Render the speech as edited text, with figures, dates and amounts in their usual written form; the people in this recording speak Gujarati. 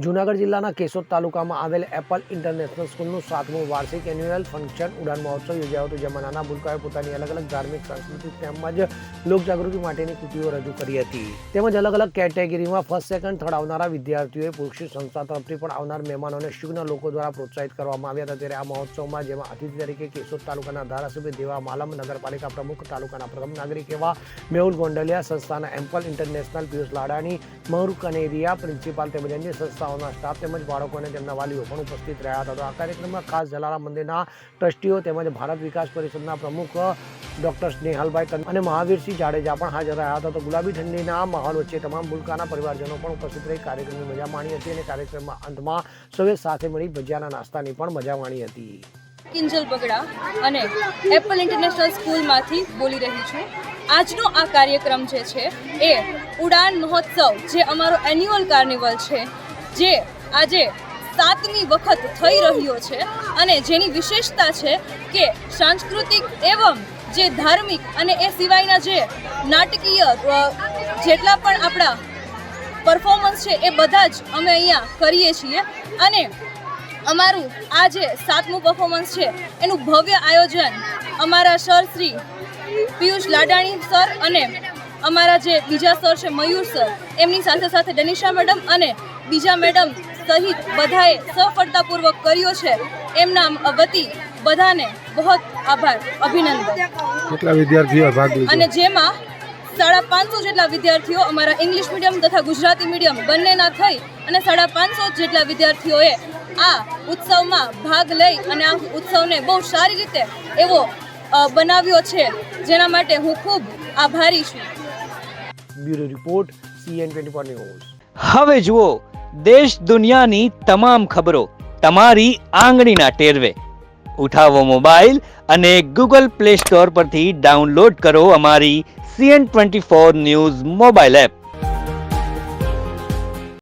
જૂનાગઢ જિલ્લાના કેશોદ તાલુકામાં આવેલ એપલ ઇન્ટરનેશનલ સ્કૂલનું 7મું વાર્ષિક એન્યુઅલ ફંક્શન ઉડાન મહોત્સવ યોજાયો હતો, જેમાં નાના ભૂલકાઓએ પોતાની અલગ અલગ ધાર્મિક, સાંસ્કૃતિક તેમજ લોકજાગૃતિ માટેની કૃતિઓ રજૂ કરી હતી. તેમજ અલગ અલગ કેટેગરીમાં ફર્સ્ટ, સેકન્ડ, થર્ડ આવનારા વિદ્યાર્થીઓએ પુરસ્કૃત સંસ્થા તરફથી પણ આવનાર મહેમાનોને શુભના લોકો દ્વારા પ્રોત્સાહિત કરવામાં આવ્યા હતા. ત્યારે આ મહોત્સવમાં જેમાં અતિથિ તરીકે કેશોદ તાલુકાના ધારાસભ્ય દેવા માલમ, નગરપાલિકા પ્રમુખ, તાલુકાના પ્રથમ નાગરિક એવા મેહુલ ગોંડલિયા, સંસ્થાના Apple International Piyush Ladani, Mahur Kaneria, principal તેમજ અન્ય સંસ્થાઓના સ્ટાફ તેમજ બાળકો અને તેમના વાલીઓ પણ ઉપસ્થિત રહ્યા હતા. આ કાર્યક્રમમાં ખાસ જલારામ મંદિરના ટ્રસ્ટીઓ તેમજ ભારત વિકાસ પરિષદના પ્રમુખ ડોક્ટર સ્નેહલભાઈ અને મહાવીરસિંહ જાડેજા પણ હાજર રહ્યા હતા. તો ગુલાબી ઠંડીના માહોલ વચ્ચે તમામ ભૂલકાના પરિવારજનો પણ ઉપસ્થિત રહી કાર્યક્રમની મજા માણી હતી અને કાર્યક્રમમાં અંતમાં સૌએ સાથે મળી ભજીયાના નાસ્તાની પણ મજા માણી હતી. કિંજલ બગડા અને એપલ ઇન્ટરનેશનલ સ્કૂલમાંથી બોલી રહી છું. આજનો આ કાર્યક્રમ જે છે એ ઉડાન મહોત્સવ, જે અમારો એન્યુઅલ કાર્નિવલ છે, જે આજે 7મી વખત થઈ રહ્યો છે અને જેની વિશેષતા છે કે સાંસ્કૃતિક એવં જે ધાર્મિક અને એ સિવાયના જે નાટકીય જેટલા પણ આપણા પરફોર્મન્સ છે એ બધા જ અમે અહીંયા કરીએ છીએ. અને અમારું આ જે 7મું પરફોર્મન્સ છે એનું ભવ્ય આયોજન અમારા સર શ્રી પિયુષ લાડાણી સર અને અમારા જે બીજા સર છે મયુર સર, એમની સાથે સાથે ડનિશા મેડમ અને બીજા મેડમ સહિત બધાએ સફળતાપૂર્વક કર્યો છે. એમના વતી બધાને બહુ આભાર, અભિનંદન. કેટલા વિદ્યાર્થીઓ ભાગ લીધો? અને જેમાં 550 જેટલા વિદ્યાર્થીઓ અમારા ઇંગ્લિશ મીડિયમ તથા ગુજરાતી મીડિયમ બંનેના થઈ અને 550 જેટલા વિદ્યાર્થીઓએ આ ઉત્સવમાં ભાગ લઈ અને આ ઉત્સવને બહુ સારી રીતે એવો બનાવ્યો છે, જેના માટે હું ખૂબ આભારી છું. Bureau report, CN24 news. હવે જુઓ દેશ દુનિયાની તમામ ખબરો તમારી આંગળીના ટેરવે. ઉઠાવો મોબાઈલ અને Google Play Store પરથી ડાઉનલોડ કરો અમારી CN24 ન્યૂઝ મોબાઈલ એપ.